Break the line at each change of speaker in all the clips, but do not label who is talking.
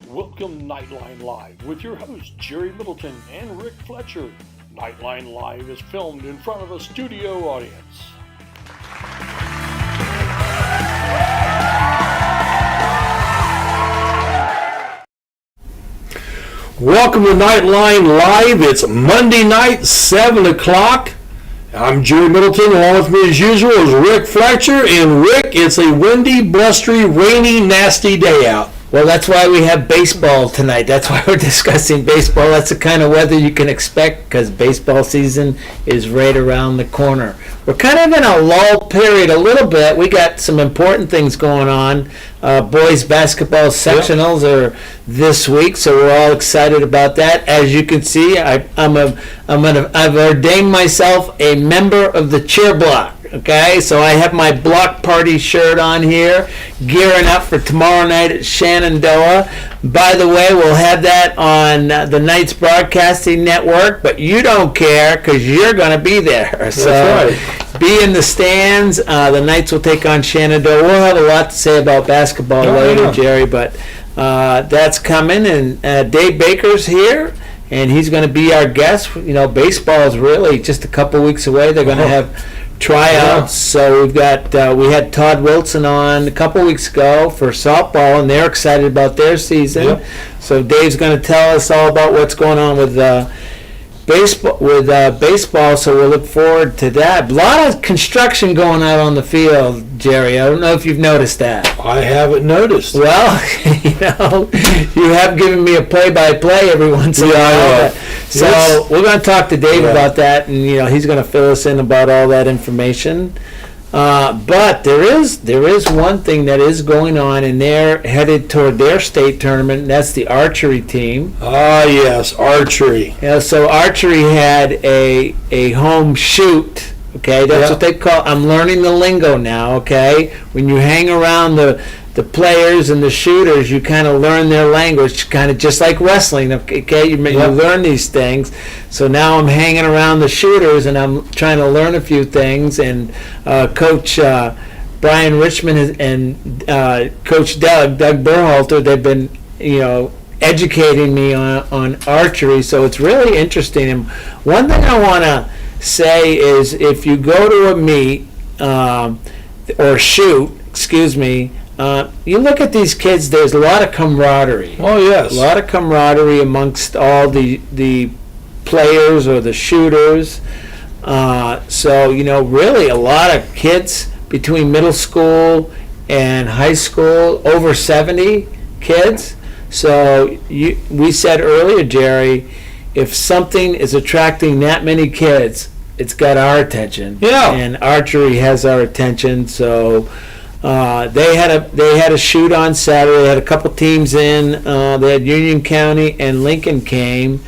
Welcome Knightline Live with your hosts Jerry Middleton and Rick Fletcher. Knightline Live is filmed in front of a studio audience. Welcome to Knightline Live. It's Monday night, 7 o'clock. I'm Jerry Middleton. Along with me as usual is Rick Fletcher. And Rick, it's a windy, blustery, rainy, nasty day out.
Well, that's why we have baseball tonight. That's why we're discussing baseball. That's the kind of weather you can expect because baseball season is right around the corner. We're kind of in a lull period a little bit. We got some important things going on. Boys basketball sectionals are this week, so we're all excited about that. As you can see, I've ordained myself a member of the cheer block. Okay, so I have my block party shirt on here, gearing up for tomorrow night at Shenandoah. By the way, we'll have that on the Knights Broadcasting Network, but you don't care because you're going to be there. So
That's right.
Be in the stands. The Knights will take on Shenandoah. We'll have a lot to say about basketball later, Jerry, but that's coming. And Dave Baker's here. And he's going to be our guest. You know, baseball is really just a couple weeks away. They're going to have tryouts. So we've got we had Todd Wilson on a couple weeks ago for softball, and they're excited about their season.
Yep.
So Dave's going to tell us all about what's going on with baseball. So we'll look forward to that. A lot of construction going on the field, Jerry. I don't know if you've noticed that.
I haven't noticed.
Well, you have given me a play-by-play every once in a while. So we're going to talk to Dave about that, and he's going to fill us in about all that information. But there is one thing that is going on, and they're headed toward their state tournament. And that's the archery team.
Ah, yes, archery.
Yeah, so archery had a home shoot. Okay, that's what they call. I'm learning the lingo now. Okay, when you hang around the players and the shooters, you kind of learn their language, kind of just like wrestling. Okay, you learn these things. So now I'm hanging around the shooters and I'm trying to learn a few things. And Coach Brian Richmond and Coach Doug Berhalter, they've been educating me on archery. So it's really interesting. And one thing I want to say is if you go to a meet or shoot, you look at these kids, there's a lot of camaraderie.
Oh, yes.
A lot of camaraderie amongst all the players or the shooters. So, really a lot of kids between middle school and high school, over 70 kids. So we said earlier, Jerry, if something is attracting that many kids, it's got our attention.
Yeah.
And archery has our attention. So they had a shoot on Saturday. They had a couple teams in. They had Union County and Lincoln came,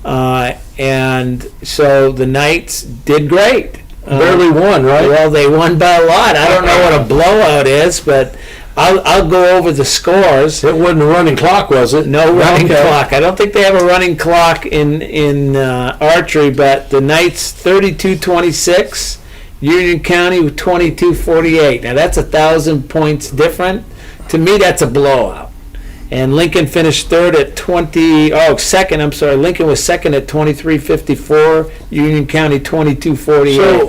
and so the Knights did great.
Barely won, right?
Well, they won by a lot. I don't know what a blowout is, but I'll go over the scores.
It wasn't a running clock, was it?
No running clock. I don't think they have a running clock in archery, but the Knights 32-26, Union County 22-48. Now that's 1,000 points different. To me, that's a blowout. And Lincoln finished second. I'm sorry. Lincoln was second at 23-54. Union County 22-48.
So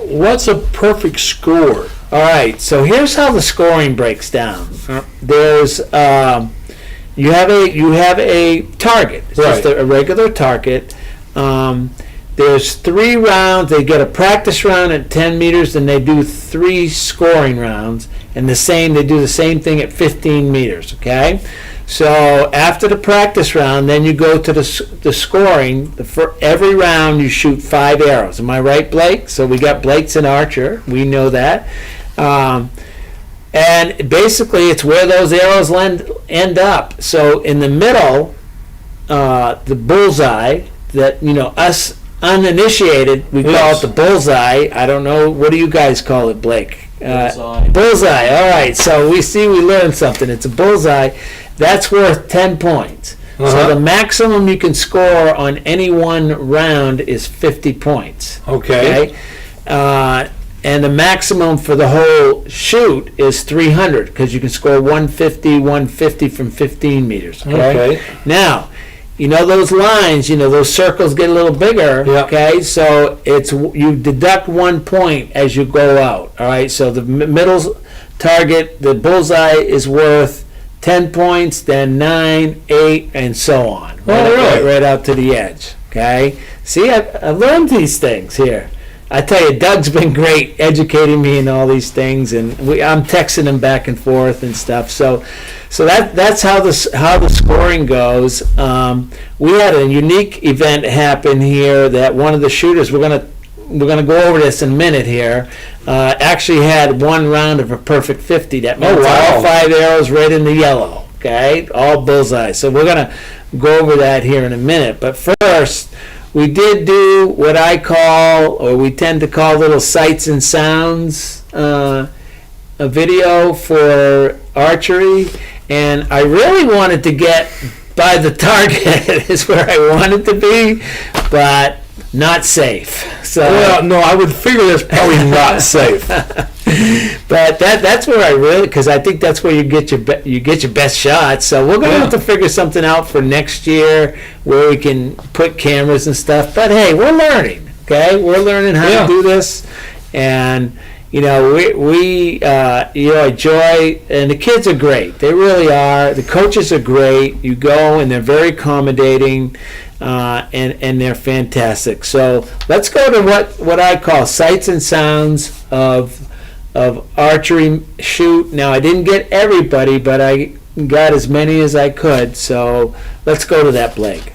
what's a perfect score?
All right, so here's how the scoring breaks down. There's you have a target. It's just a regular target. There's 3 rounds. They get a practice round at 10 meters, and they do 3 scoring rounds. And they do the same thing at 15 meters. Okay, so after the practice round, then you go to the scoring. For every round, you shoot 5 arrows. Am I right, Blake? So we got Blake's an archer. We know that. And basically, it's where those arrows end up. So in the middle, the bullseye that us uninitiated, we call it the bullseye. I don't know. What do you guys call it, Blake? Bullseye. All right. So we learned something. It's a bullseye. That's worth 10 points. So the maximum you can score on any one round is 50 points.
Okay.
And the maximum for the whole shoot is 300 because you can score 150 from 15 meters. Okay. Now, you know those lines, you know those circles get a little bigger.
Yep.
Okay, so it's you deduct 1 point as you go out. All right, so the middle target, the bullseye is worth 10 points, then 9, 8, and so on. Right out to the edge. Okay. See, I've learned these things here. I tell you, Doug's been great educating me in all these things, and I'm texting him back and forth and stuff. So that's how the scoring goes. We had a unique event happen here that one of the shooters, we're gonna go over this in a minute here, actually had one round of a perfect 50. That meant all 5 arrows right in the yellow. Okay, all bullseye. So we're gonna go over that here in a minute. But first, we did do what I call, or we tend to call, little sights and sounds, a video for archery, and I really wanted to get by the target is where I wanted to be, but not safe. So
well, no, I would figure that's probably not safe.
But that's where I really, because I think that's where you get your best shots. So we're going to have to figure something out for next year where we can put cameras and stuff. But hey, we're learning. Okay, we're learning how to do this, and you know we enjoy, and the kids are great. They really are. The coaches are great. You go and they're very accommodating. And they're fantastic. So let's go to what I call sights and sounds of archery shoot. Now I didn't get everybody, but I got as many as I could. So let's go to that, Blake.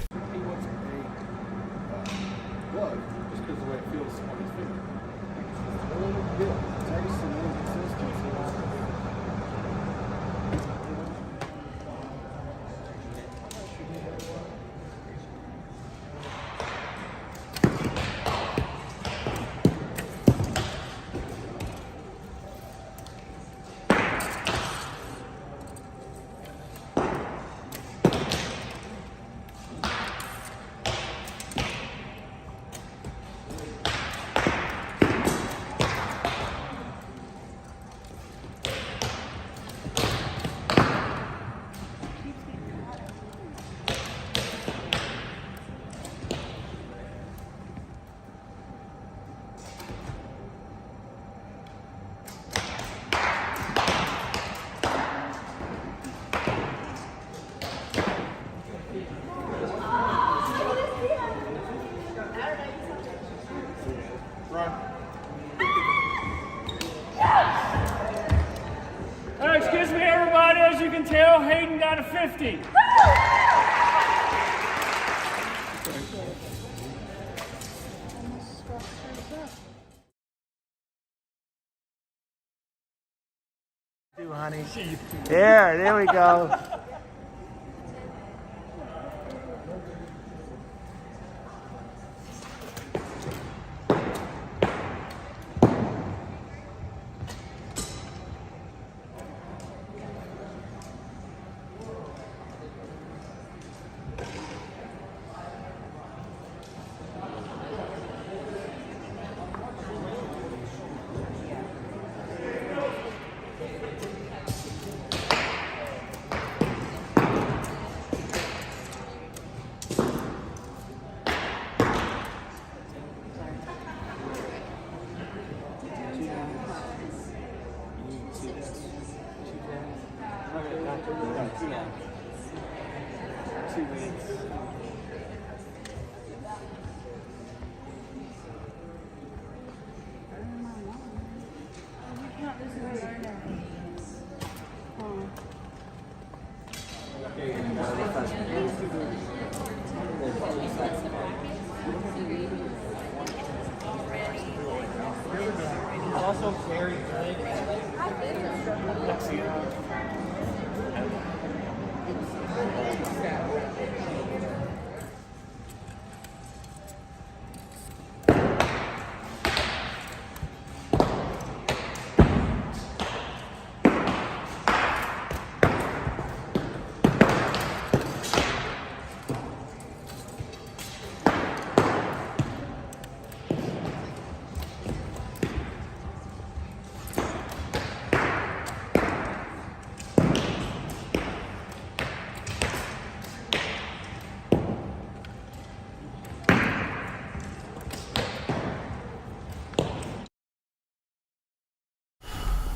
Excuse me, everybody. As you can tell, Hayden got a 50.
Honey. There we go.
Also very good.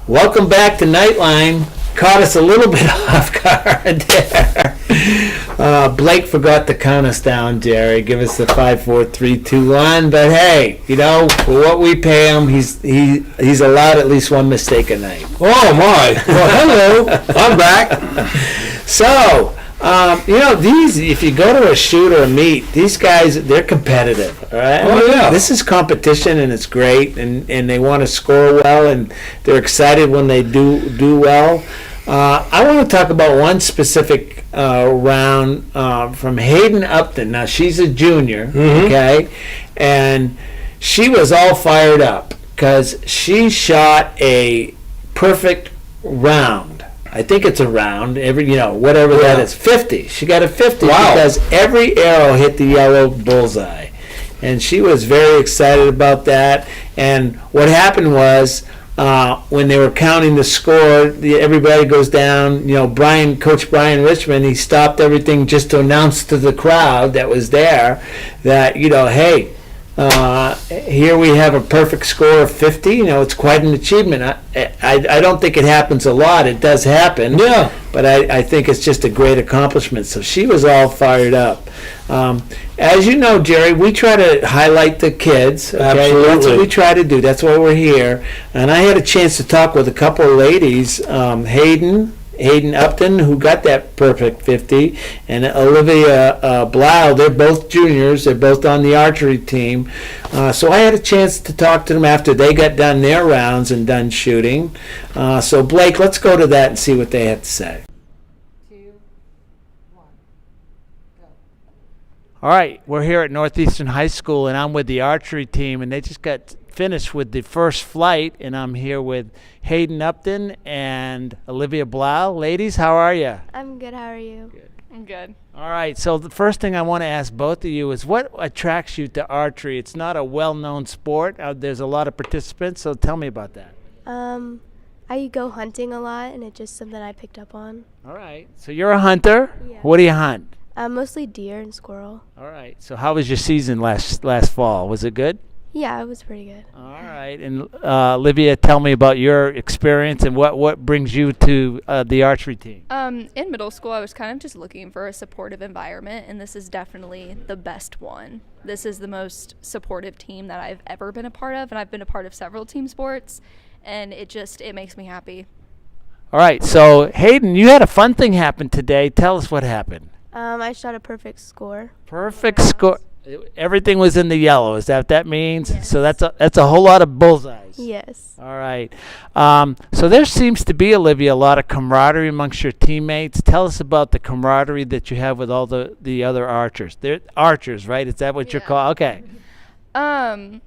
Welcome back to Knightline. Caught us a little bit off guard there. Blake forgot to count us down, Jerry. Give us the 5, 4, 3, 2, 1. But hey, for what we pay him, he's allowed at least one mistake a night.
Oh my! Well, hello, I'm back.
So, these, if you go to a shoot or a meet, these guys, they're competitive, all right?
Yeah.
This is competition, and it's great, and they want to score well, and they're excited when they do well. I want to talk about one specific round from Hayden Upton. Now, she's a junior, okay? And she was all fired up because she shot a perfect round. I think it's a round, whatever that is, 50. She got a 50 because every arrow hit the yellow bullseye. And she was very excited about that. And what happened was, when they were counting the score, everybody goes down. Coach Brian Richmond, he stopped everything just to announce to the crowd that was there that, hey, here we have a perfect score of 50. It's quite an achievement. I don't think it happens a lot. It does happen.
Yeah.
But I think it's just a great accomplishment. So she was all fired up. As you know, Jerry, we try to highlight the kids. Okay?
Absolutely.
That's what we try to do. That's why we're here. And I had a chance to talk with a couple of ladies, Hayden Upton, who got that perfect 50, and Olivia Blau. They're both juniors. They're both on the archery team. So I had a chance to talk to them after they got done their rounds and done shooting. So Blake, let's go to that and see what they have to say.
2, 1, go.
All right, we're here at Northeastern High School, and I'm with the archery team, and they just got finished with the first flight, and I'm here with Hayden Upton and Olivia Blau. Ladies, how are you?
I'm good. How are you?
Good.
I'm good.
All right, so the first thing I want to ask both of you is what attracts you to archery? It's not a well-known sport. There's a lot of participants, so tell me about that.
I go hunting a lot, and it's just something I picked up on.
All right, so you're a hunter.
Yeah.
What do you hunt?
Mostly deer and squirrel.
All right, so how was your season last fall? Was it good?
Yeah, it was pretty good.
All right, and Olivia, tell me about your experience and what brings you to the archery team.
In middle school, I was kind of just looking for a supportive environment, and this is definitely the best one. This is the most supportive team that I've ever been a part of, and I've been a part of several team sports, and it makes me happy.
All right, so Hayden, you had a fun thing happen today. Tell us what happened.
I shot a perfect score.
Perfect score. Everything was in the yellow. Is that what that means?
Yes.
So that's a whole lot of bullseyes.
Yes.
All right. So there seems to be, Olivia, a lot of camaraderie amongst your teammates. Tell us about the camaraderie that you have with all the other archers. They're archers, right? Is that what you're called? Okay.
I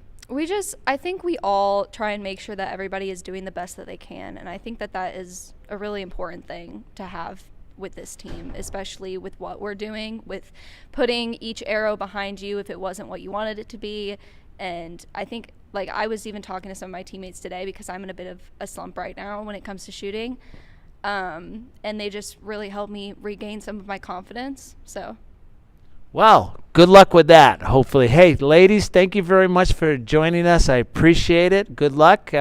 think we all try and make sure that everybody is doing the best that they can, and I think that is a really important thing to have with this team, especially with what we're doing, with putting each arrow behind you if it wasn't what you wanted it to be. And I think, I was even talking to some of my teammates today because I'm in a bit of a slump right now when it comes to shooting, and they just really helped me regain some of my confidence. So
Well, good luck with that, hopefully. Hey, ladies, thank you very much for joining us. I appreciate it. Good luck.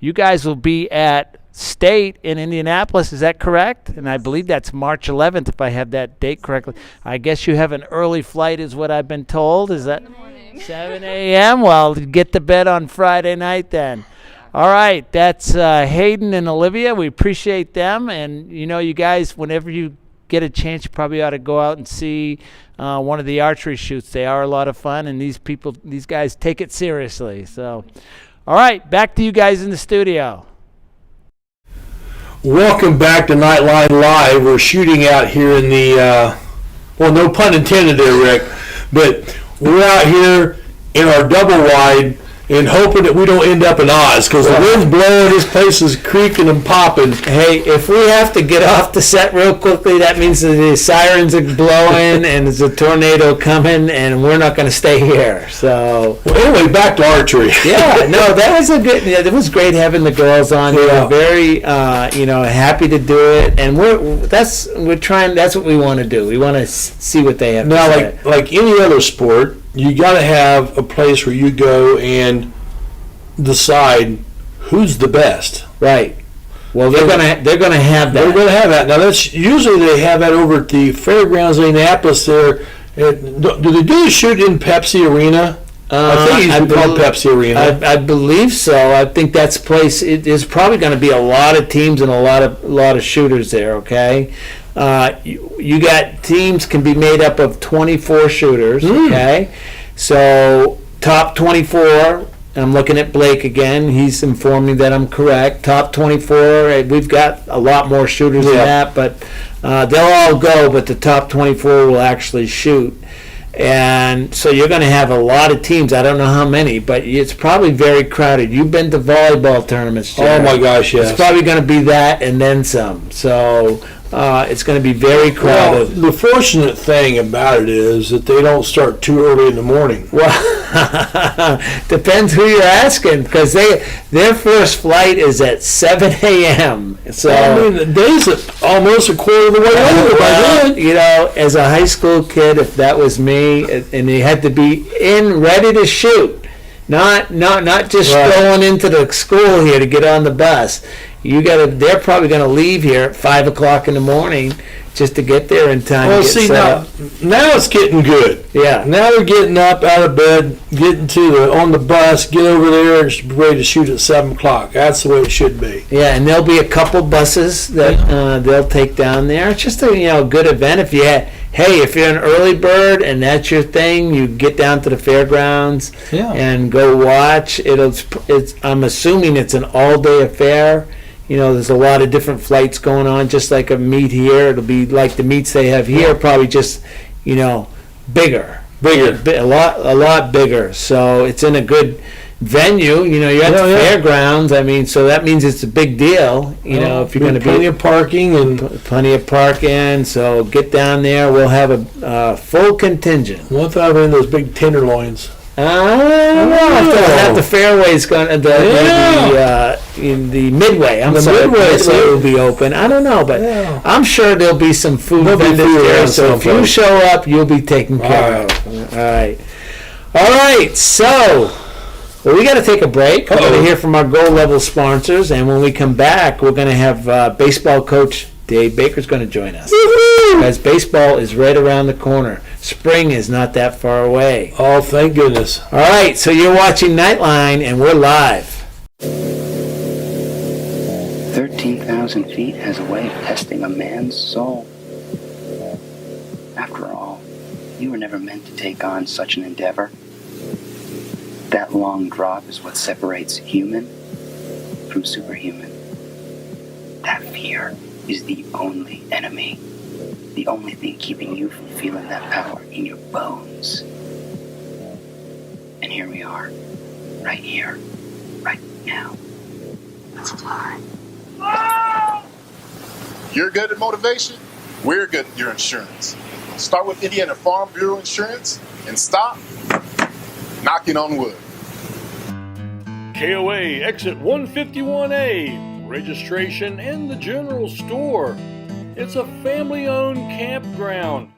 You guys will be at State in Indianapolis, is that correct? And I believe that's March 11th, if I have that date correctly. I guess you have an early flight, is what I've been told. Is that 7 a.m.? Well, get to bed on Friday night then. All right, that's Hayden and Olivia. We appreciate them. And, you guys, whenever you get a chance, you probably ought to go out and see one of the archery shoots. They are a lot of fun, and these guys take it seriously. So, all right, back to you guys in the studio.
Welcome back to Knightline Live. We're shooting out here in the, no pun intended there, Rick, but we're out here in our double wide and hoping that we don't end up in Oz because the wind's blowing, this place is creaking and popping.
Hey, if we have to get off the set real quickly, that means that the sirens are blowing and there's a tornado coming, and we're not going to stay here. So,
well, anyway, back to archery.
Yeah, no, that was it was great having the girls on.
Yeah.
We're very, happy to do it, and that's what we want to do. We want to see what they have to say.
Now, like any other sport, you got to have a place where you go and decide who's the best.
Right. Well, they're gonna have
They're
that.
going to have that. Now, that's usually they have that over at the Fairgrounds in Indianapolis there. Do they do the shoot in Pepsi Arena? I think it used to be called Pepsi Arena.
I believe so. I think that's a place. It is probably going to be a lot of teams and a lot of shooters there. Okay, you got teams can be made up of 24 shooters. Okay, so top 24. I'm looking at Blake again. He's informed me that I'm correct. Top 24. We've got a lot more shooters than that, but they'll all go. But the top 24 will actually shoot. And so you're going to have a lot of teams. I don't know how many, but it's probably very crowded. You've been to volleyball tournaments, Jared.
Oh, my gosh, yes.
It's probably going to be that and then some. So it's going to be very crowded.
Well, the fortunate thing about it is that they don't start too early in the morning.
Well, depends who you're asking, because their first flight is at 7 a.m. So
I mean, the day's almost a quarter of the way over by then.
You know, as a high school kid, if that was me, and they had to be ready to shoot, not just going into the school here to get on the bus. They're probably gonna leave here at 5 o'clock in the morning just to get there in time.
Well,
to get
see,
set up.
now it's getting good.
Yeah.
Now they're getting up out of bed, getting on the bus, get over there, and be ready to shoot at 7 o'clock. That's the way it should be.
Yeah, and there'll be a couple buses that they'll take down there. It's just a good event. If you're an early bird and that's your thing, you get down to the fairgrounds and go watch. I'm assuming it's an all-day affair. There's a lot of different flights going on, just like a meet here. It'll be like the meets they have here, probably just, bigger, a lot bigger. So it's in a good venue. You're at the fairgrounds. I mean, so that means it's a big deal. If you're going to be
plenty of parking and
plenty of parking. So get down there. We'll have a full contingent.
What about in those big tenderloins?
Have the fairways going in the midway. Midway will be open. I don't know, but I'm sure there'll be some food vendors there. So if you show up, you'll be taken care of. All right. So we got to take a break. We're going to hear from our gold level sponsors, and when we come back, we're going to have baseball coach Dave Baker's going to join us. Because baseball is right around the corner. Spring is not that far away.
Oh, thank goodness.
All right, so you're watching Knightline, and we're live.
13,000 feet has a way of testing a man's soul. After all, you were never meant to take on such an endeavor. That long drop is what separates human from superhuman. That fear is the only enemy. The only thing keeping you from feeling that power in your bones. And here we are, right here, right now. Let's fly.
You're good at motivation, we're good at your insurance. Start with Indiana Farm Bureau Insurance and stop knocking on wood.
KOA exit 151A, registration in the general store. It's a family-owned campground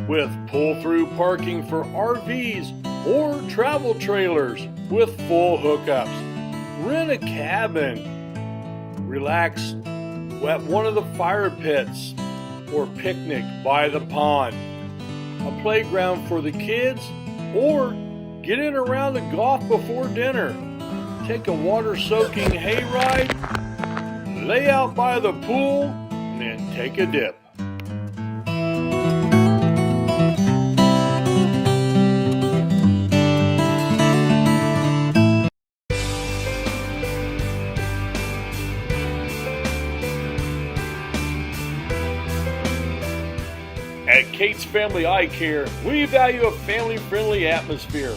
with pull-through parking for RVs or travel trailers with full hookups. Rent a cabin. Relax at one of the fire pits or picnic by the pond. A playground for the kids, or get in around the golf before dinner. Take a water-soaking hayride, lay out by the pool, and then take a dip. At Kate's Family Eye Care, we value a family-friendly atmosphere,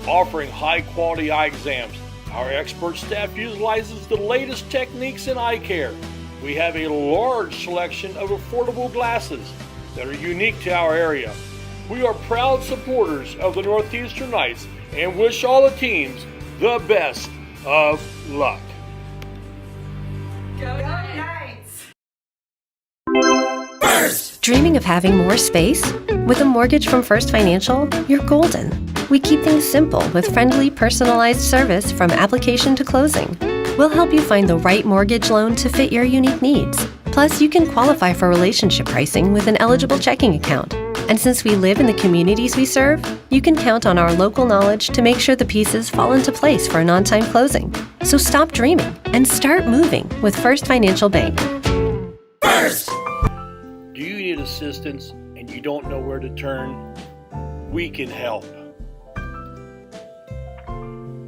offering high-quality eye exams. Our expert staff utilizes the latest techniques in eye care. We have a large selection of affordable glasses that are unique to our area. We are proud supporters of the Northeastern Knights and wish all the teams the best of luck.
Go Knights!
Dreaming of having more space? With a mortgage from First Financial, you're golden. We keep things simple with friendly, personalized service from application to closing. We'll help you find the right mortgage loan to fit your unique needs. Plus, you can qualify for relationship pricing with an eligible checking account. And since we live in the communities we serve, you can count on our local knowledge to make sure the pieces fall into place for an on-time closing. So stop dreaming and start moving with First Financial Bank.
First! Do you need assistance and you don't know where to turn? We can help.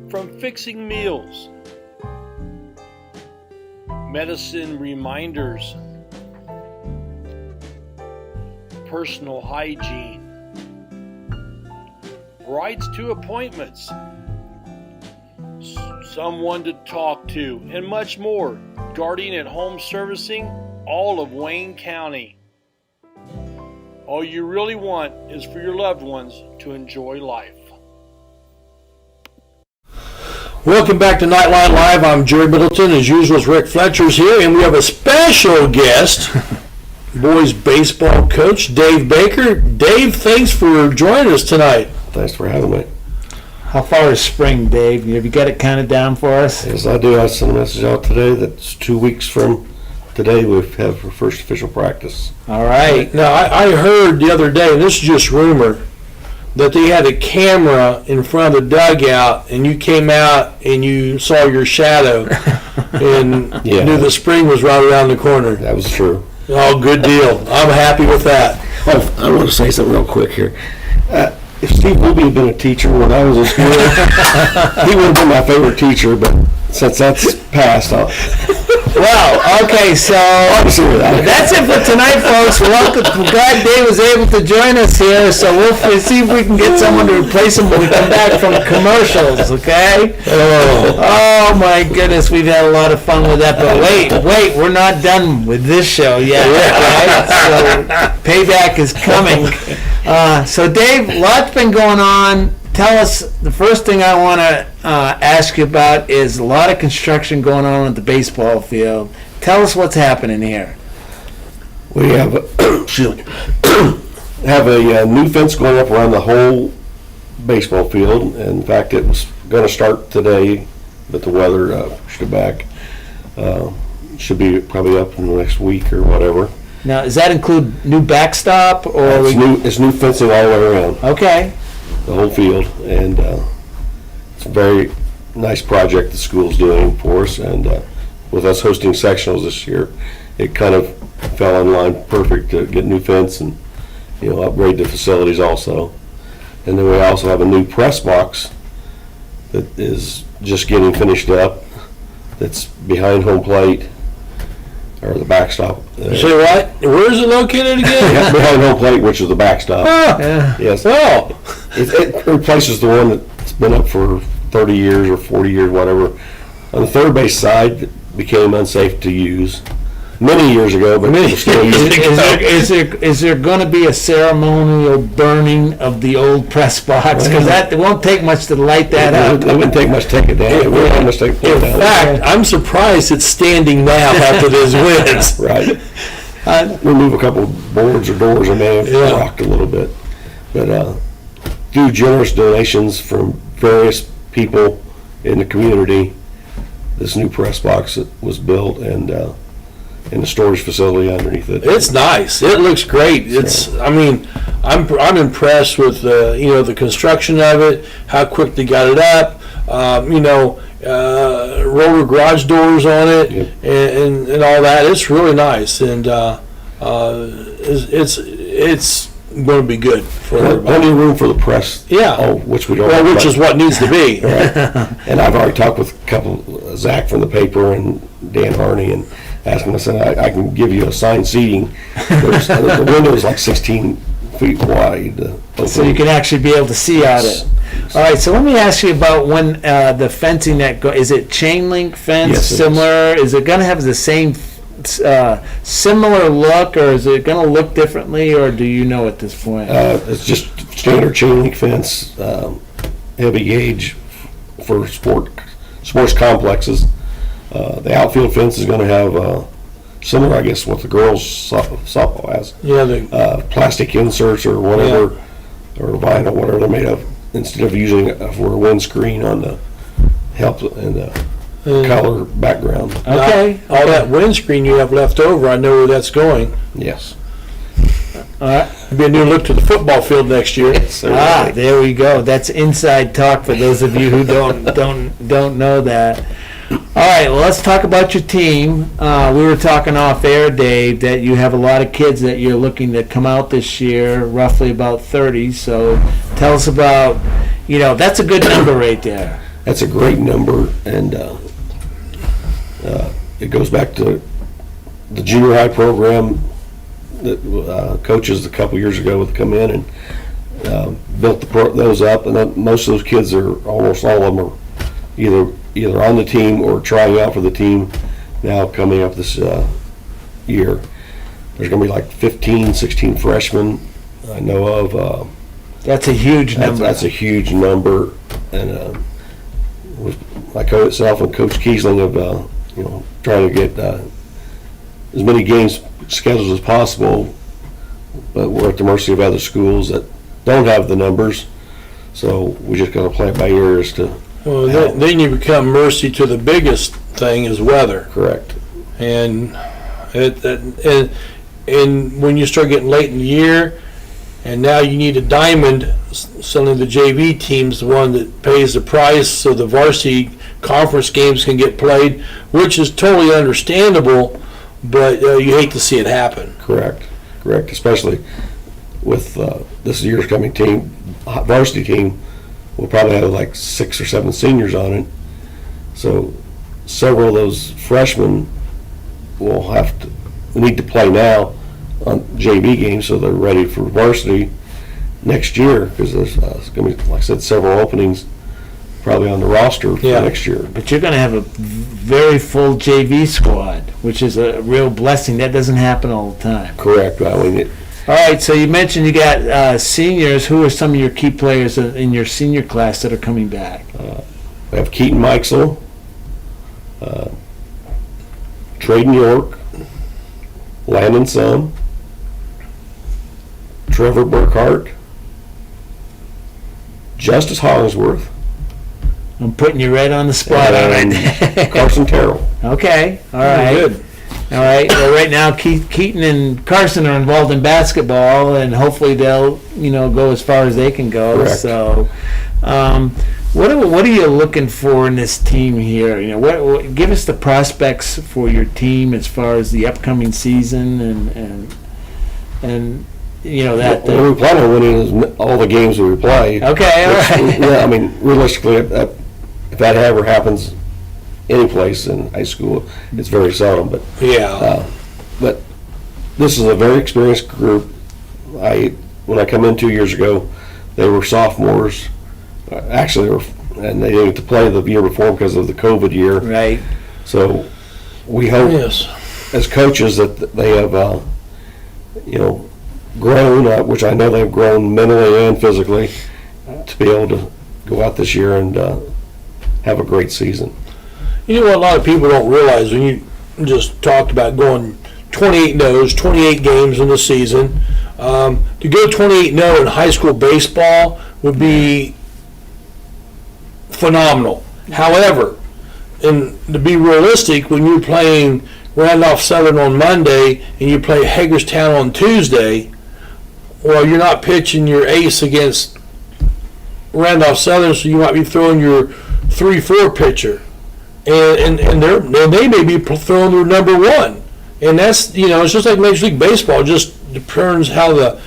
From fixing meals, medicine reminders, personal hygiene, rides to appointments, someone to talk to, and much more. Guardian at Home Servicing, all of Wayne County. All you really want is for your loved ones to enjoy life.
Welcome back to Knightline Live. I'm Jerry Middleton. As usual, Rick Fletcher's here, and we have a special guest, boys baseball coach Dave Baker. Dave, thanks for joining us tonight.
Thanks for having me.
How far is spring, Dave? Have you got it counted down for us?
Yes, I do. I sent a message out today that's 2 weeks from today we have our first official practice.
All right.
Now, I heard the other day, and this is just rumor, that they had a camera in front of the dugout, and you came out and you saw your shadow and knew the spring was right around the corner.
That was true.
Oh, good deal. I'm happy with that.
Oh, I want to say something real quick here. If Steve Luby had been a teacher when I was in school, he would have been my favorite teacher, but since that's passed,
Well, okay, so that's it for tonight, folks. Welcome. Glad Dave was able to join us here, so we'll see if we can get someone to replace him when we come back from commercials, okay? Oh my goodness, we've had a lot of fun with that, but wait, we're not done with this show yet, right? So payback is coming. So Dave, lots been going on. Tell us, the first thing I want to ask you about is a lot of construction going on at the baseball field. Tell us what's happening here.
we have a new fence going up around the whole baseball field. In fact, it was going to start today, but the weather pushed it back. Should be probably up in the next week or whatever.
Now, does that include new backstop or
It's new fencing all the way around.
Okay.
The whole field, and it's a very nice project the school's doing for us, and with us hosting sectionals this year, it kind of fell in line perfect to get new fence and upgrade the facilities also. And then we also have a new press box that is just getting finished up, that's behind home plate, or the backstop.
Say what? Where is it located again?
Behind home plate, which is the backstop.
Yeah.
Yes.
Oh,
It replaces the one that's been up for 30 years or 40 years, whatever. On the third base side, it became unsafe to use many years ago, but we're still using it.
Is there going to be a ceremonial burning of the old press box? Because it won't take much to light that up.
It wouldn't take much to take it down. It wouldn't take much to take it
in
down.
fact, I'm surprised it's standing now after this wins.
Right. Remove a couple of boards or doors, and may have rocked a little bit. But through generous donations from various people in the community, this new press box was built, and the storage facility underneath it.
It's nice. It looks great. I'm impressed with the construction of it, how quick they got it up. Roller garage doors on it, and all that. It's really nice, and it's going to be good for everybody.
Plenty of room for the press.
Yeah.
Which we don't.
Well, which is what needs to be.
Right. And I've already talked with a couple, Zach from the paper and Dan Harney, and asked him. I said, I can give you assigned seating. The window is like 16 feet wide.
So you can actually be able to see out it. All right, so let me ask you about when the fencing is it chain link fence,
Yes,
similar? Is it going to have the same similar look, or is it going to look differently, or do you know at this point?
It's just standard chain link fence, heavy gauge for sports complexes. The outfield fence is going to have similar, I guess, what the girls softball has.
Yeah,
plastic inserts or whatever, or vinyl, whatever they're made of, instead of using it for a windscreen on the help and color background.
Okay.
All that windscreen you have left over, I know where that's going.
Yes.
All right.
It'll be a new look to the football field next year.
There we go. That's inside talk for those of you who don't know that. All right, well, let's talk about your team. We were talking off air, Dave, that you have a lot of kids that you're looking to come out this year, roughly about 30. So tell us about, that's a good number right there.
That's a great number, and it goes back to the junior high program that coaches a couple years ago would come in and built those up, and most of those kids almost all of them are either on the team or trying out for the team now coming up this year. There's going to be like 15, 16 freshmen I know of.
That's a huge number.
That's a huge number, and with myself and Coach Kiesling of trying to get as many games scheduled as possible, but we're at the mercy of other schools that don't have the numbers, so we just got to play it by ear as to.
Well, then you become mercy to the biggest thing is weather.
Correct.
And when you start getting late in the year, and now you need a diamond, suddenly the JV team's the one that pays the price so the varsity conference games can get played, which is totally understandable, but you hate to see it happen.
Correct, especially with this year's coming team, varsity team. We'll probably have like 6 or 7 seniors on it. So several of those freshmen will need to play now on JV games so they're ready for varsity next year, because there's going to be, like I said, several openings probably on the roster for next year.
But you're going to have a very full JV squad, which is a real blessing. That doesn't happen all the time.
Correct.
All right, so you mentioned you got seniors. Who are some of your key players in your senior class that are coming back?
We have Keaton Meixel, Traden York, Landon Sum, Trevor Burkhart, Justice Hollingsworth.
I'm putting you right on the spot. All right.
Carson Terrell.
Okay, all right.
Good.
All right. Well, right now, Keaton and Carson are involved in basketball, and hopefully they'll, go as far as they can go.
Correct.
So, what are you looking for in this team here? Give us the prospects for your team as far as the upcoming season, and that.
What we plan on winning is all the games that we play.
Okay. All right.
Yeah, I mean, realistically, if that ever happens any place in high school, it's very seldom, but but this is a very experienced group. When I come in 2 years ago, they were sophomores. Actually, and they didn't get to play the year before because of the COVID year.
Right.
So we hope as coaches that they have grown, which I know they've grown mentally and physically, to be able to go out this year and have a great season.
You know what a lot of people don't realize, when you just talked about going 28-0, 28 games in the season, to go 28-0 in high school baseball would be phenomenal. However, and to be realistic, when you're playing Randolph Southern on Monday and you play Hagerstown on Tuesday, well, you're not pitching your ace against Randolph Southern, so you might be throwing your 3-4 pitcher. And they may be throwing their number one, and that's it's just like Major League Baseball. It just depends how it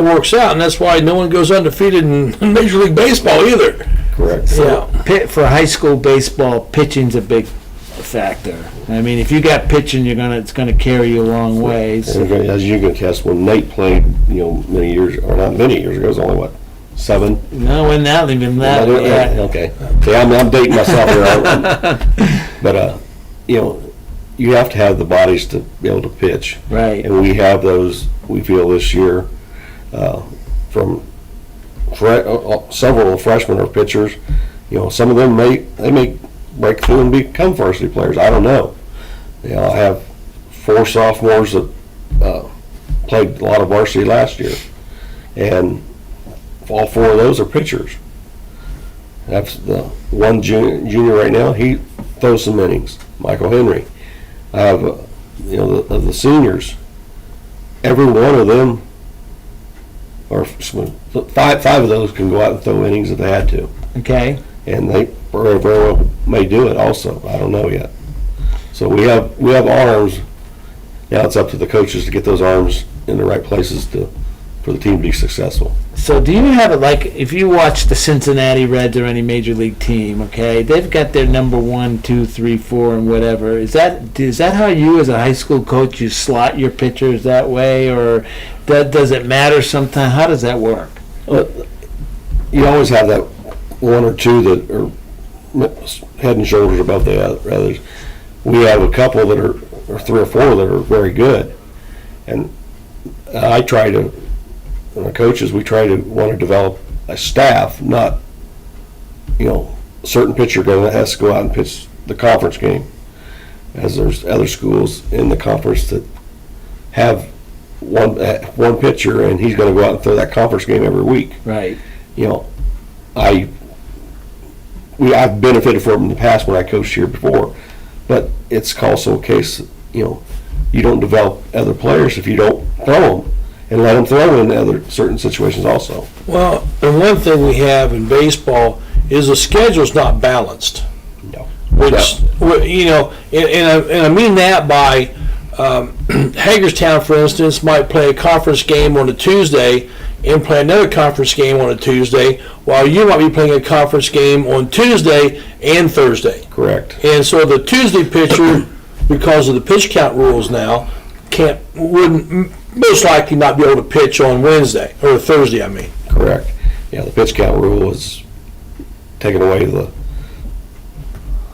works out, and that's why no one goes undefeated in Major League Baseball either.
Correct.
So for high school baseball, pitching's a big factor. I mean, if you got pitching, it's gonna carry you a long way. So.
As you can attest, when Nate played, many years, or not many years ago, it was only what, 7?
No, and not even that.
Okay. See, I'm dating myself here. But you have to have the bodies to be able to pitch.
Right.
And we have those. We feel this year from several of the freshmen are pitchers. Some of them may break through and become varsity players. I don't know. I have 4 sophomores that played a lot of varsity last year, and all 4 of those are pitchers. That's the one junior right now. throw some innings. Michael Henry. I have, of the seniors, every one of them, or five of those can go out and throw innings if they had to.
Okay.
And they very well may do it also. I don't know yet. So we have arms. Now it's up to the coaches to get those arms in the right places for the team to be successful.
So do you have it like, if you watch the Cincinnati Reds or any major league team, okay, they've got their number 1, 2, 3, 4, and whatever. Is that how you as a high school coach, you slot your pitchers that way, or does it matter sometimes? How does that work?
You always have that one or two that are head and shoulders above the others. We have a couple that are, or 3 or 4 that are very good. And I try to, and the coaches, we try to want to develop a staff, not, a certain pitcher has to go out and pitch the conference game, as there's other schools in the conference that have one pitcher and he's going to go out and throw that conference game every week.
Right.
I've benefited from it in the past when I coached here before, but it's also a case, you don't develop other players if you don't throw them and let them throw in other certain situations also.
Well, and one thing we have in baseball is the schedule's not balanced.
No.
Which, and I mean that by Hagerstown, for instance, might play a conference game on a Tuesday and play another conference game on a Tuesday, while you might be playing a conference game on Tuesday and Thursday.
Correct.
And so the Tuesday pitcher, because of the pitch count rules now, wouldn't most likely not be able to pitch on Wednesday, or Thursday, I mean.
Correct. Yeah, the pitch count rule is taking away the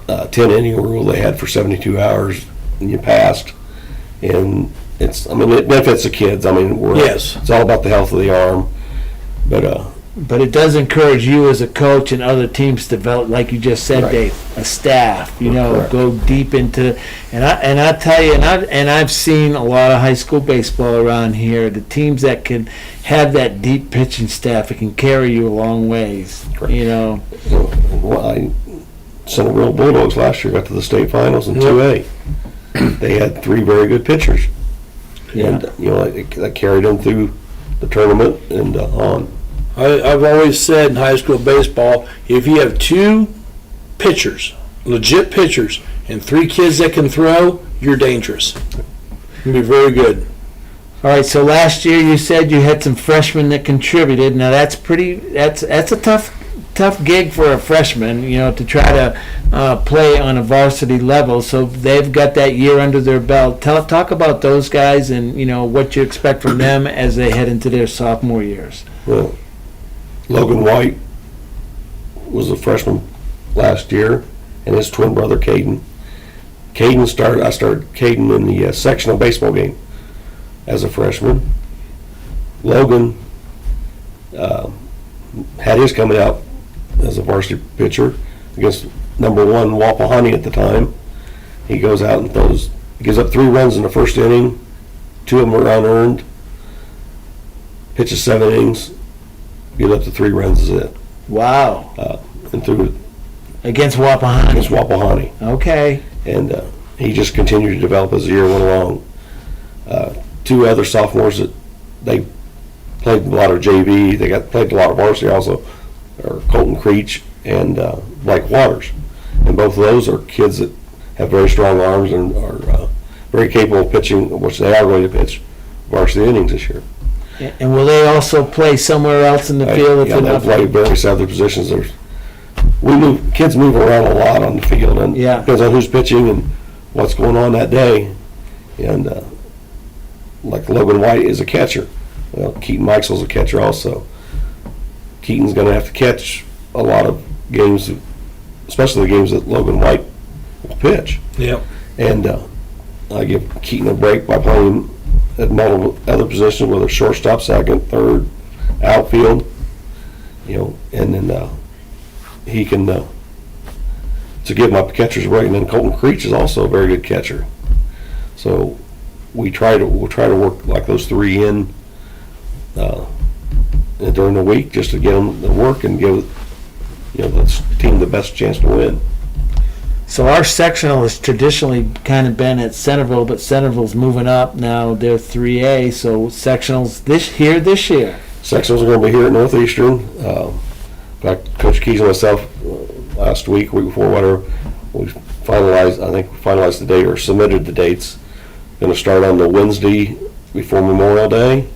10-inning rule they had for 72 hours in the past. And it benefits the kids.
Yes.
It's all about the health of the arm.
But it does encourage you as a coach and other teams to develop, like you just said,
Right.
Dave, a staff.
Correct.
Go deep into. And I tell you, I've seen a lot of high school baseball around here. The teams that can have that deep pitching staff, it can carry you a long ways.
Correct.
Well,
Centerville Bulldogs last year got to the state finals in 2A. They had 3 very good pitchers.
Yeah.
And, that carried them through the tournament and on.
I've always said in high school baseball, if you have 2 pitchers, legit pitchers, and 3 kids that can throw, you're dangerous. You'll be very good.
all right. So last year you said you had some freshmen that contributed. Now that's a tough gig for a freshman, to try to play on a varsity level. So they've got that year under their belt. Talk about those guys and what you expect from them as they head into their sophomore years.
Well, Logan White was a freshman last year, and his twin brother Caden. I started Caden in the sectional baseball game as a freshman. Logan had his coming out as a varsity pitcher against number 1 Wapahani at the time. He goes out and gives up 3 runs in the first inning, 2 of them were unearned, pitches 7 innings, gives up to 3 runs is it.
Wow.
And threw
Against Wapahani.
against Wapahani.
Okay.
And he just continued to develop as the year went along. 2 other sophomores that they played a lot of JV, played a lot of varsity also, are Colton Creech and Blake Waters. And both of those are kids that have very strong arms and are very capable of pitching, which they are going to pitch varsity innings this year.
And will they also play somewhere else in the field?
Yeah, they'll play various other positions. Kids move around a lot on the field, and depends on who's pitching and what's going on that day. And like Logan White is a catcher. Well, Keaton Meixel's a catcher also. Keaton's going to have to catch a lot of games, especially the games that Logan White will pitch.
Yeah.
And I give Keaton a break by playing at multiple other positions, whether shortstop, second, third, outfield, and then he can to give my catchers a break. And then Colton Creech is also a very good catcher. So we'll try to work like those 3 in during the week just to get them to work and give the team the best chance to win.
So our sectional has traditionally kind of been at Centerville, but Centerville's moving up now. They're 3A, so sectionals this year.
Sectionals are going to be here at Northeastern. In fact, Coach Keys and myself last week before, whatever, we finalized the date or submitted the dates. Going to start on the Wednesday before Memorial Day.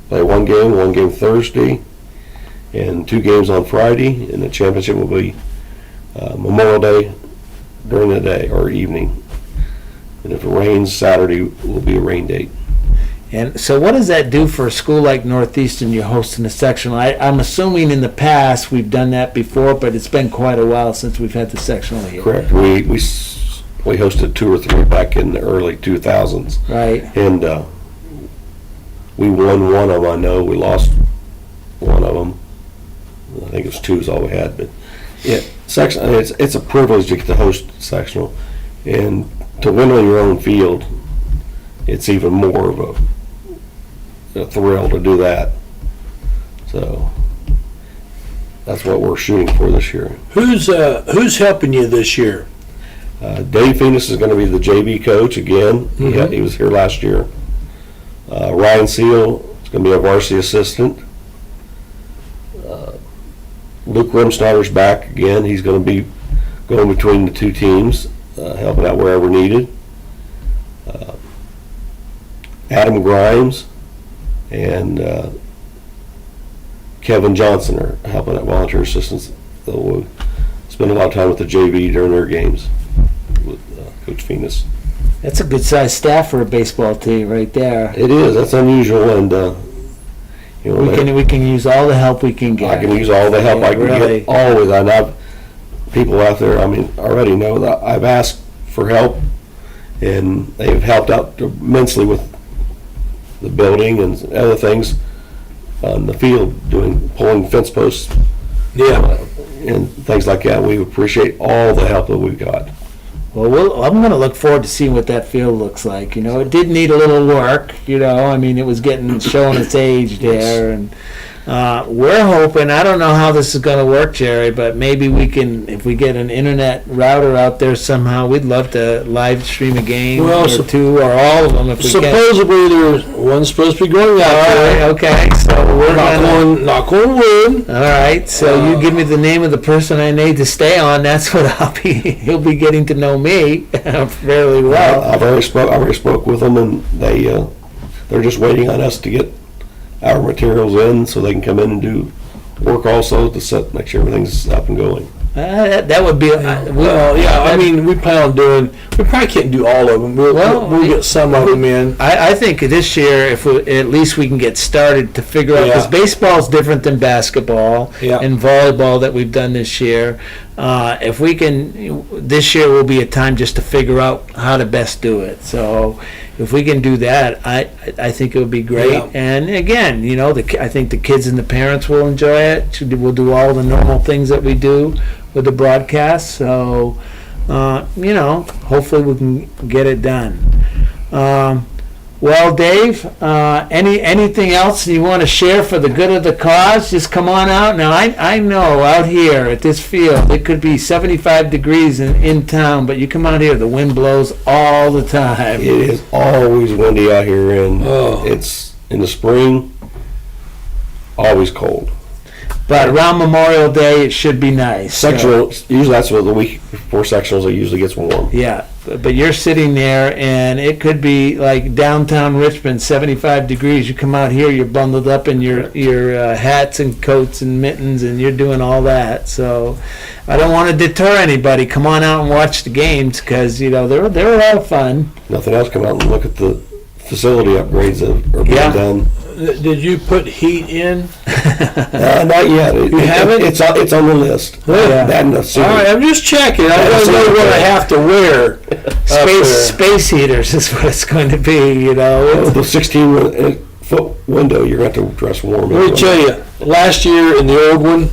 Play one game Thursday, and 2 games on Friday. And the championship will be Memorial Day during the day or evening. And if it rains, Saturday will be a rain date.
And so what does that do for a school like Northeastern? You're hosting a sectional. I'm assuming in the past we've done that before, but it's been quite a while since we've had the sectional here.
Correct. We hosted 2 or 3 back in the early 2000s.
Right.
And we won one of them, I know. We lost one of them. I think it was 2 is all we had. But yeah, it's a privilege to get to host sectional. And to win on your own field, it's even more of a thrill to do that. So that's what we're shooting for this year.
Who's helping you this year?
Dave Phoenix is going to be the JV coach again.
Mm-hmm.
He was here last year. Ryan Seal is going to be our varsity assistant. Luke Rimsneider's back again. He's going to be going between the 2 teams, helping out wherever needed. Adam Grimes and Kevin Johnson are helping out, volunteer assistants. They'll spend a lot of time with the JV during their games with Coach Phoenix.
That's a good sized staff for a baseball team right there.
It is. That's unusual, and
we can use all the help we can get.
I can use all the help I can
really
get. Always. I know people out there, already know that I've asked for help, and they've helped out immensely with the building and other things on the field, pulling fence posts, and things like that. We appreciate all the help that we've got.
Well, I'm going to look forward to seeing what that field looks like. It did need a little work. It was showing its age there, and we're hoping. I don't know how this is going to work, Jerry, but maybe we can, if we get an internet router out there somehow. We'd love to live stream a game or 2 or all of them if we can.
Supposedly there's one supposed to be going out
there. Okay, so we're
knock on wood.
All right, so you give me the name of the person I need to stay on. That's what he'll be getting to know me fairly well.
I've already spoke with them, and they're just waiting on us to get our materials in so they can come in and do work also to make sure everything's up and going.
That would be
we plan on doing. We probably can't do all of them. We'll get some of them in.
I think this year, if at least we can get started to figure out, because baseball is different than basketball and volleyball that we've done this year. If we can, this year will be a time just to figure out how to best do it. So if we can do that, I think it would be great. Yeah. And again, I think the kids and the parents will enjoy it. We'll do all the normal things that we do with the broadcast. So, hopefully we can get it done. Well, Dave, anything else you want to share for the good of the cause? Just come on out. Now, I know out here at this field, it could be 75 degrees in town, but you come out here, the wind blows all the time.
It is always windy out here, and it's in the spring, always cold.
But around Memorial Day, it should be nice.
Sectional, usually that's what the week before sectionals, it usually gets warm.
Yeah, but you're sitting there, and it could be like downtown Richmond, 75 degrees. You come out here, you're bundled up in your hats and coats and mittens, and you're doing all that. So I don't want to deter anybody. Come on out and watch the games, because they're a lot of fun.
Nothing else, come out and look at the facility upgrades that are being done.
Did you put heat in?
Not yet.
You haven't?
It's on the list.
All right, I'm just checking. I don't know what I have to wear.
Space heaters is what it's going to be.
The 16-foot window, you're going to have to dress warm.
Let me tell you, last year in the old one,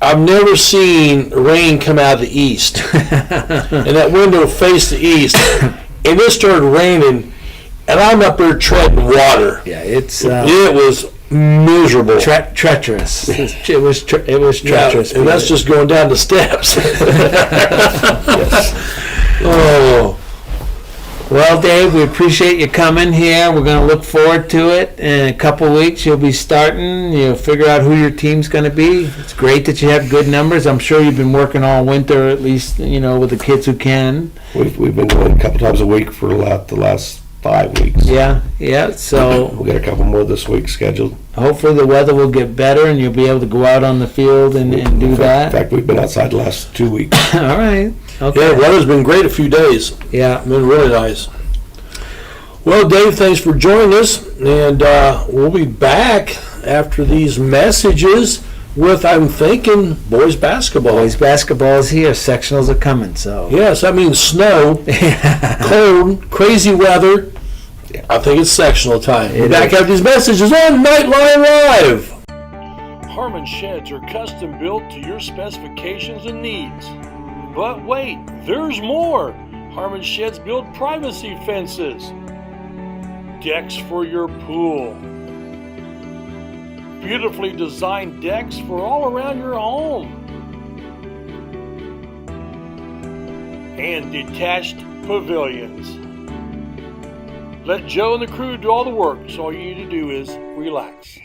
I've never seen rain come out of the east. And that window faced the east, and it started raining. And I'm up there treading water.
Yeah, it
miserable.
Treacherous. It was treacherous.
And that's just going down the steps. Oh.
Well, Dave, we appreciate you coming here. We're going to look forward to it. In a couple weeks, you'll be starting. You'll figure out who your team's going to be. It's great that you have good numbers. I'm sure you've been working all winter, at least, with the kids who can.
We've been going a couple times a week for the last 5 weeks.
Yeah. So
We'll get a couple more this week scheduled.
hopefully the weather will get better and you'll be able to go out on the field and do that.
In fact, we've been outside the last 2 weeks.
All right. Okay.
Yeah, weather's been great a few days.
Yeah.
Been really nice. Well, Dave, thanks for joining us, and we'll be back after these messages with, I'm thinking, boys basketball.
Boys basketball is here. Sectionals are coming. So
Yes, that means snow, cold, crazy weather. I think it's sectional time. We're back after these messages on Knightline Live.
Harmon sheds are custom built to your specifications and needs. But wait, there's more. Harmon sheds build privacy fences, decks for your pool, beautifully designed decks for all around your home, and detached pavilions. Let Joe and the crew do all the work, so all you need to do is relax.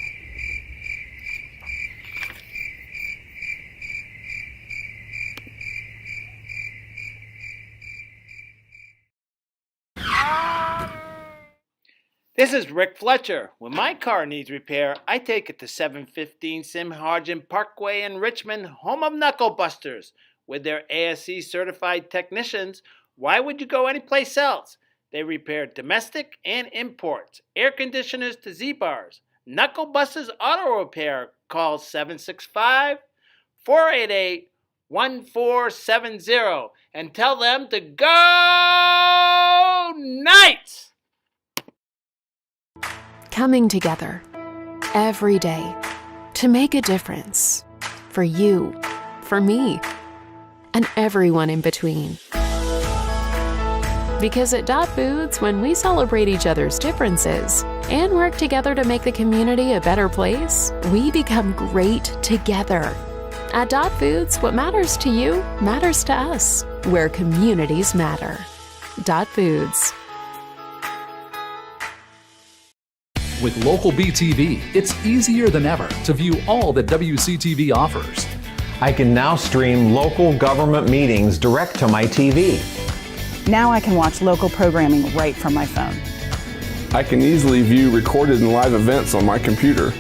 This is Rick Fletcher. When my car needs repair, I take it to 715 Simharjan Parkway in Richmond, home of Knuckle Busters. With their ASC certified technicians, why would you go anyplace else? They repair domestic and imports, air conditioners to Z-bars. Knuckle Busters Auto Repair. Call 765-488-1470 and tell them to go Knights!
Coming together every day to make a difference for you, for me, and everyone in between. Because at Dot Foods, when we celebrate each other's differences and work together to make the community a better place, we become great together. At Dot Foods, what matters to you matters to us, where communities matter. Dot Foods.
With local BTV, it's easier than ever to view all that WCTV offers.
I can now stream local government meetings direct to my TV.
Now I can watch local programming right from my phone.
I can easily view recorded and live events on my computer.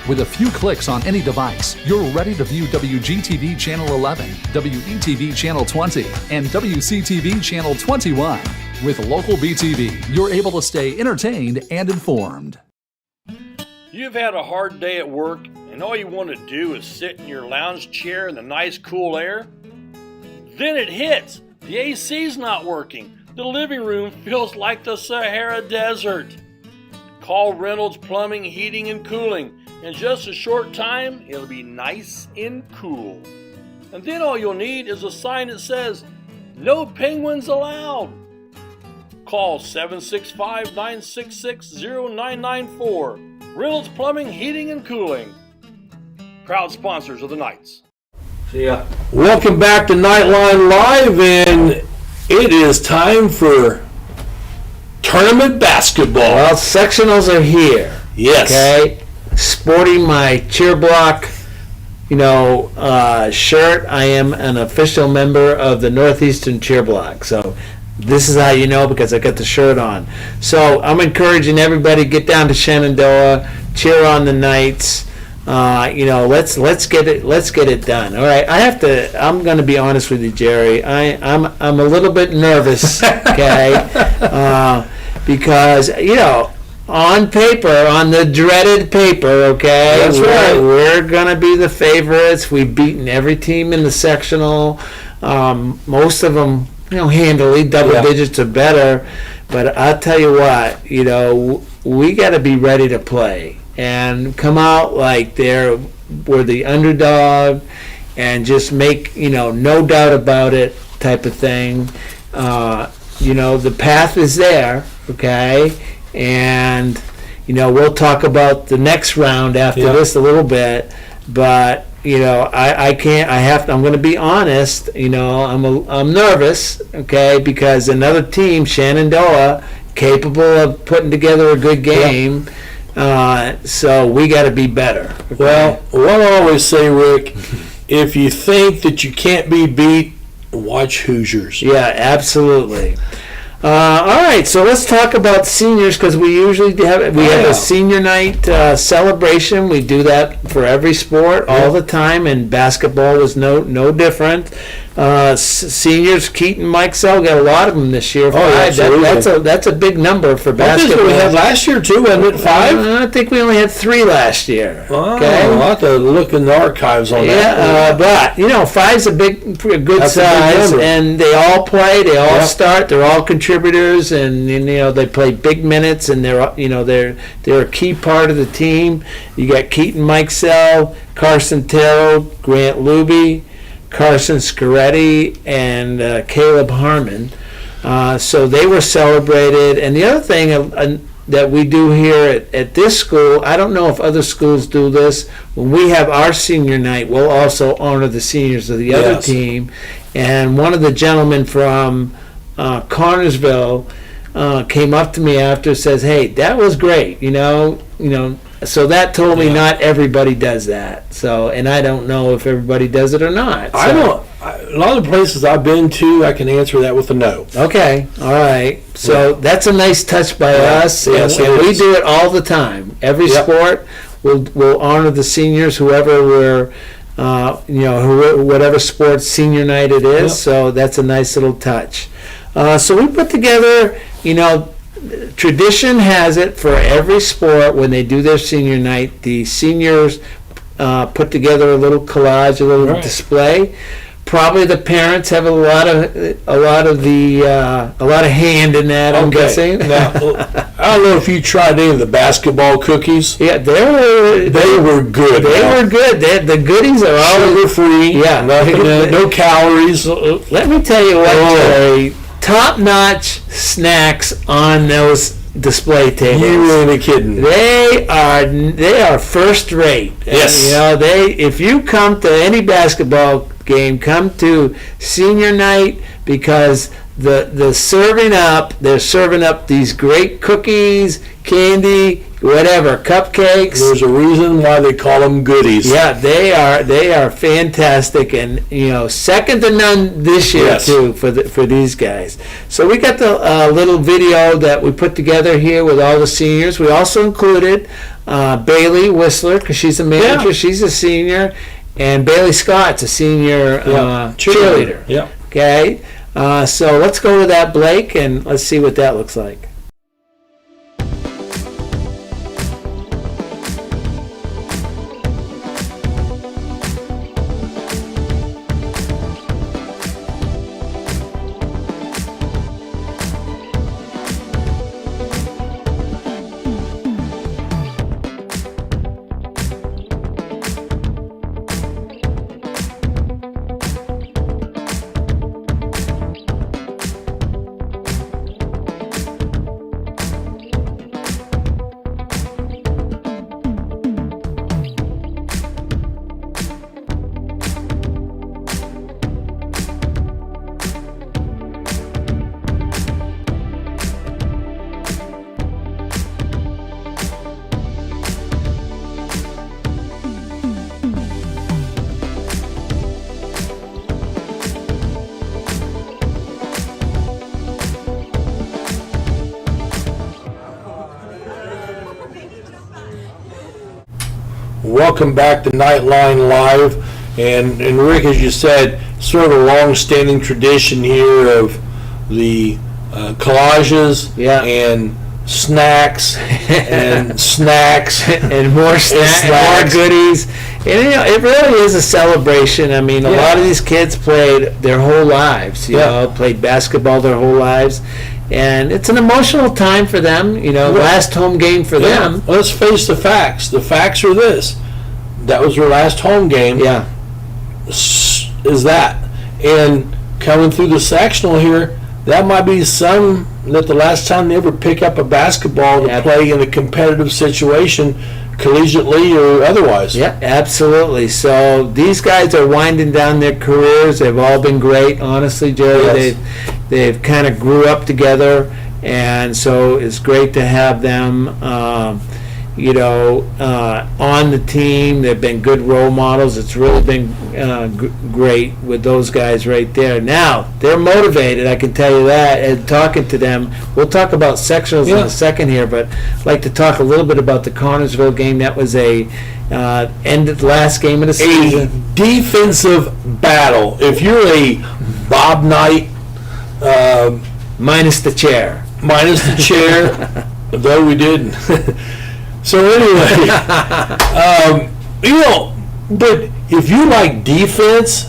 With a few clicks on any device, you're ready to view WGTV Channel 11, WETV Channel 20, and WCTV Channel 21. With local BTV, you're able to stay entertained and informed.
You've had a hard day at work, and all you want to do is sit in your lounge chair in the nice cool air? Then it hits! The AC's not working. The living room feels like the Sahara Desert. Call Reynolds Plumbing, Heating, and Cooling. In just a short time, it'll be nice and cool. And then all you'll need is a sign that says, "No penguins allowed." Call 765-966-0994. Reynolds Plumbing, Heating, and Cooling. Proud sponsors of the Knights.
See ya.
Welcome back to Knightline Live, and it is time for tournament basketball.
Well, sectionals are here.
Yes.
Okay. Sporting my cheer block, shirt. I am an official member of the Northeastern cheer block. So this is how you know, because I got the shirt on. So I'm encouraging everybody to get down to Shenandoah, cheer on the Knights. Let's get it done. All right. I'm going to be honest with you, Jerry. I'm a little bit nervous. Okay. Because on paper, on the dreaded paper, okay,
that's right.
We're going to be the favorites. We've beaten every team in the sectional. Most of them, handily, double digits or better. But I'll tell you what, we got to be ready to play and come out like we're the underdog and just make, no doubt about it type of thing. The path is there, okay? And, we'll talk about the next round after this a little bit, but I can't. I'm going to be honest. I'm nervous, okay, because another team, Shenandoah, capable of putting together a good game. So we got to be better. Okay?
Well, what I always say, Rick, if you think that you can't be beat, watch Hoosiers.
Yeah, absolutely. All right, so let's talk about seniors, because we usually have a senior night celebration. We do that for every sport all the time, and basketball was no different. Seniors, Keaton, Mikesell, got a lot of them this year. That's a big number for basketball.
That's what we had last year too, wasn't it? 5?
I think we only had 3 last year.
Okay, I'll have to look in the archives on that.
But 5's a good size, and they all play. They all start. They're all contributors, and they play big minutes, and they're a key part of the team. You got Keaton, Mikesell, Carson Terrell, Grant Luby, Carson Scaretti, and Caleb Harmon. So they were celebrated. And the other thing that we do here at this school, I don't know if other schools do this, when we have our senior night, we'll also honor the seniors of the other team. And one of the gentlemen from Connersville came up to me after, says, "Hey, that was great, So that told me not everybody does that. So, and I don't know if everybody does it or not. So.
I don't. A lot of the places I've been to, I can answer that with a no.
Okay, all right. So that's a nice touch by us, and we do it all the time. Every sport, we'll honor the seniors, whoever we're, whatever sport senior night it is. Yep. So that's a nice little touch. So we put together, tradition has it for every sport when they do their senior night, the seniors put together a little collage, a little display. Probably the parents have a lot of hand in that. I'm guessing.
Now, I don't know if you tried any of the basketball cookies.
Yeah, they were
good.
They were good. The goodies are always
sugar-free.
Yeah,
no calories.
Let me tell you what, Jerry. Top-notch snacks on those display tables.
You ain't kidding.
They are first rate.
Yes.
And, if you come to any basketball game, come to senior night, because they're serving up these great cookies, candy, whatever, cupcakes.
There's a reason why they call them goodies.
Yeah, they are fantastic, and second to none this year too for these guys. So we got the little video that we put together here with all the seniors. We also included Bailey Whistler, because she's a manager. She's a senior, and Bailey Scott's a senior cheerleader.
Yeah.
Okay. So let's go to that, Blake, and let's see what that looks like.
Welcome back to Knightline Live, and Rick, as you said, sort of a long-standing tradition here of the collages and snacks and snacks
and more snacks and more goodies. And it really is a celebration. I mean, a lot of these kids played their whole lives. Played basketball their whole lives. And it's an emotional time for them, last home game for them.
Well, let's face the facts. The facts are this. That was their last home game.
Yeah.
Is that. And coming through the sectional here, that might be some that the last time they ever pick up a basketball to play in a competitive situation, collegiately or otherwise.
Yeah, absolutely. So these guys are winding down their careers. They've all been great, honestly, Jerry.
Yes.
They've kind of grew up together, and so it's great to have them, on the team. They've been good role models. It's really been great with those guys right there. Now, they're motivated, I can tell you that, and talking to them. We'll talk about sectionals in a second here, but I'd like to talk a little bit about the Connersville game. That was ended last game of the season.
A defensive battle. If you're a Bob Knight,
minus the chair.
Though we didn't. So anyway, but if you like defense,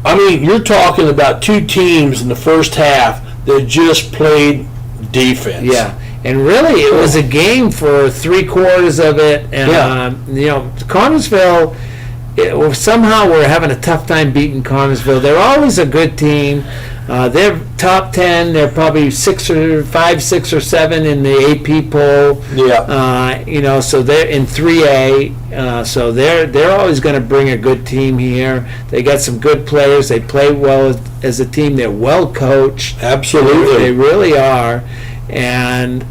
I mean, you're talking about two teams in the first half that just played defense.
Yeah, and really it was a game for 3/4 of it. And, Connersville, somehow we're having a tough time beating Connersville. They're always a good team. They're top 10. They're probably 6 or 7 in the AP poll.
Yeah.
So they're in 3A. So they're always going to bring a good team here. They got some good players. They play well as a team. They're well coached.
Absolutely.
They really are. And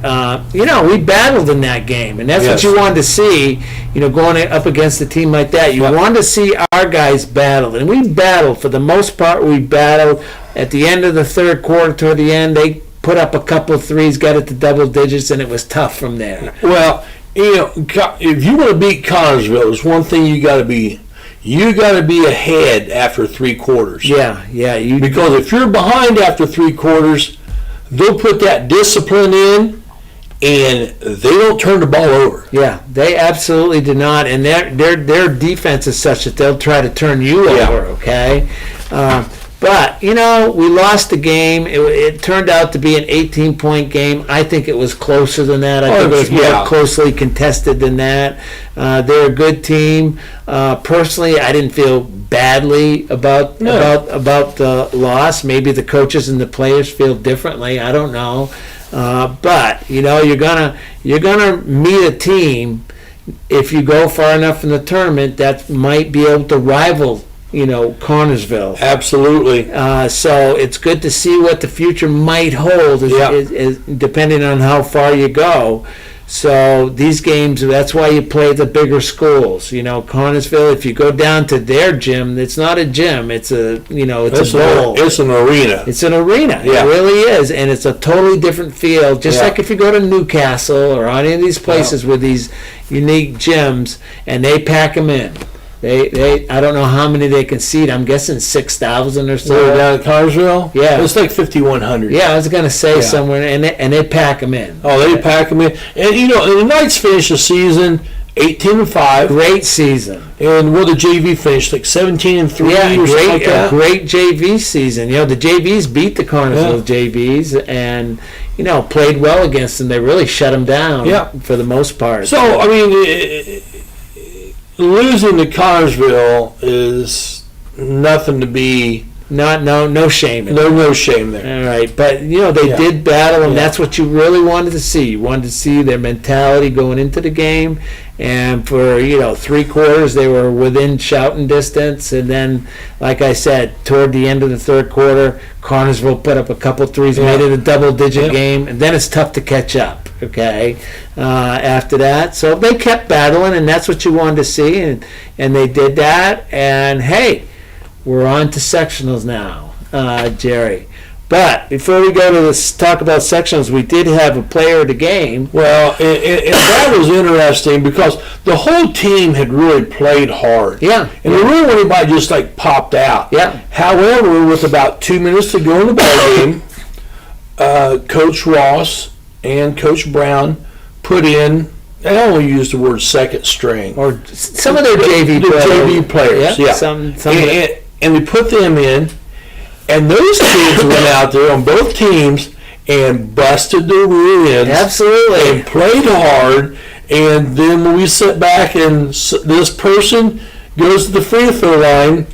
we battled in that game, and that's what you wanted to see. Going up against a team like that, you wanted to see our guys battle, and we battled for the most part. We battled at the end of the third quarter. Toward the end, they put up a couple of threes, got it to double digits, and it was tough from there.
Well, if you want to beat Connersville, there's one thing you got to be. You got to be ahead after 3/4.
Yeah.
Because if you're behind after 3/4. They'll put that discipline in, and they don't turn the ball over.
Yeah, they absolutely do not, and their defense is such that they'll try to turn you over. Okay, but we lost the game. It turned out to be an 18-point game. I think it was closer than that. I think it was more closely contested than that. They're a good team. Personally, I didn't feel badly about the loss. Maybe the coaches and the players feel differently. I don't know, but you're gonna meet a team if you go far enough in the tournament that might be able to rival Connersville.
Absolutely.
So it's good to see what the future might hold, is depending on how far you go. So these games, that's why you play the bigger schools. Connersville, if you go down to their gym, it's not a gym. It's a bowl.
It's an arena.
It's an arena. Yeah. It really is. And it's a totally different feel. Just like if you go to Newcastle or any of these places with these unique gyms, and they pack them in. They I don't know how many they can seat. I'm guessing 6,000 or so.
We're down at Connersville?
Yeah.
It's like 5,100.
Yeah, I was going to say somewhere, and they pack them in.
Oh, they pack them in. And, the Knights finished the season 18-5.
Great season.
And the JV finished like 17-3.
Yeah, great JV season. The JVs beat the Connersville JVs and, played well against them. They really shut them down for the most part.
So, I mean, losing to Connersville is nothing to be.
No shame in it.
No shame there.
All right, but they did battle, and that's what you really wanted to see. You wanted to see their mentality going into the game, and for 3/4 they were within shouting distance, and then, like I said, toward the end of the third quarter, Connersville put up a couple threes, made it a double-digit game, and then it's tough to catch up. Okay, after that, so they kept battling, and that's what you wanted to see, and they did that, and hey. We're on to sectionals now, Jerry. But before we go to talk about sectionals, we did have a player of the game.
Well, and that was interesting because the whole team had really played hard.
Yeah.
And there really anybody just popped out.
Yeah.
However, with about 2 minutes to go in the ball game, Coach Ross and Coach Brown put in. I only use the word second string.
Or some of their JV
players. Yeah.
Some
and they put them in, and those kids went out there on both teams and busted their rear ends.
Absolutely.
And played hard, and then when we sit back and this person goes to the free throw line,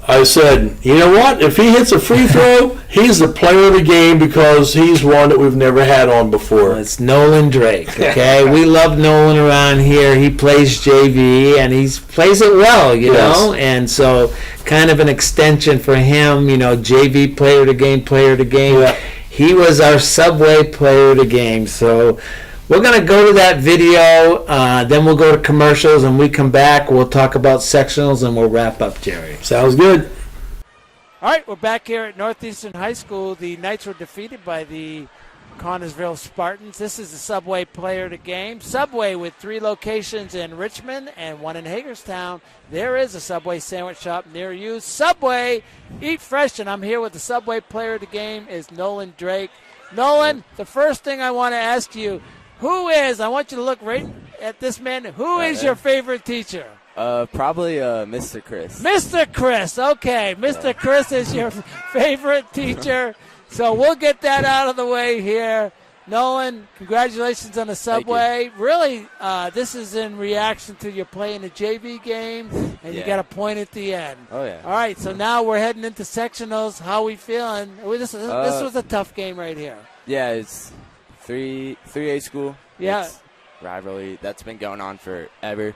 I said, you know what? If he hits a free throw, he's the player of the game because he's one that we've never had on before.
It's Nolan Drake, okay? We love Nolan around here. He plays JV, and he plays it well, you know? And so kind of an extension for him, you know, JV player of the game.
Yeah.
He was our Subway player of the game. So we're going to go to that video, then we'll go to commercials, and we come back, we'll talk about sectionals, and we'll wrap up, Jerry.
Sounds good.
All right, we're back here at Northeastern High School. The Knights were defeated by the Connersville Spartans. This is the Subway player of the game. Subway with 3 locations in Richmond and 1 in Hagerstown. There is a Subway sandwich shop near you. Subway, eat fresh, and I'm here with the Subway player of the game is Nolan Drake. Nolan, the first thing I want to ask you, I want you to look right at this man, who is your favorite teacher?
Probably Mr. Chris.
Mr. Chris, okay. Mr. Chris is your favorite teacher. So we'll get that out of the way here. Nolan, congratulations on the Subway. Really, this is in reaction to your play in the JV game, and you got a point at the end.
Oh, yeah.
All right, so now we're heading into sectionals. How we feeling? This was a tough game right here.
Yeah, it's 3A school.
Yeah.
It's rivalry that's been going on forever.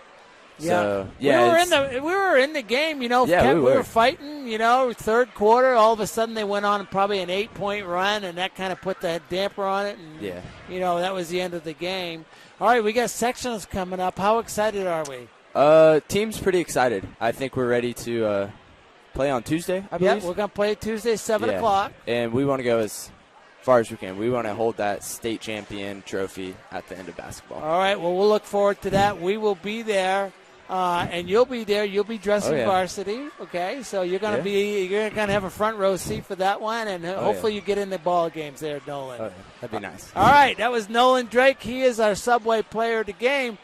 Yeah,
So,
we were in the game, you know.
Yeah,
we were fighting, you know. Third quarter, all of a sudden they went on probably an 8-point run, and that kind of put the damper on it. And, you know, that was the end of the game. All right, we got sectionals coming up. How excited are we?
Team's pretty excited. I think we're ready to play on Tuesday, I believe.
Yeah, we're going to play Tuesday, 7 o'clock.
And we want to go as far as we can. We want to hold that state champion trophy at the end of basketball.
All right, well, we'll look forward to that. We will be there. And you'll be there. You'll be dressing varsity, okay? So you're gonna have a front row seat for that one, and hopefully you get in the ball games there, Nolan.
Oh, yeah. That'd be nice.
All right, that was Nolan Drake. He is our Subway player of the game.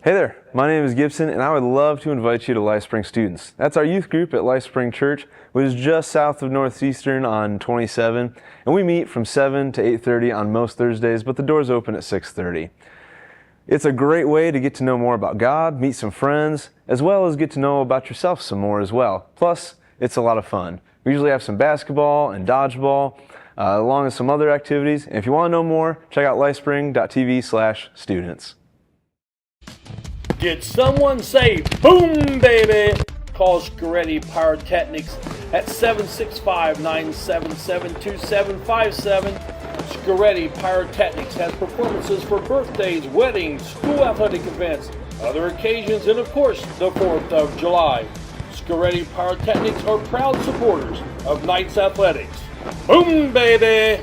Hey there, my name is Gibson, and I would love to invite you to LifeSpring Students. That's our youth group at LifeSpring Church, which is just south of Northeastern on 27, and we meet from 7 to 8:30 on most Thursdays, but the doors open at 6:30. It's a great way to get to know more about God, meet some friends, as well as get to know about yourself some more as well. Plus, it's a lot of fun. We usually have some basketball and dodgeball, along with some other activities. And if you want to know more, check out lifespring.tv/students.
Did someone say boom, baby? Call Scaretti Pyrotechnics at 765-977-2757. Scaretti Pyrotechnics has performances for birthdays, weddings, school athletic events, other occasions, and of course, the 4th of July. Scaretti Pyrotechnics are proud supporters of Knights Athletics. Boom, baby!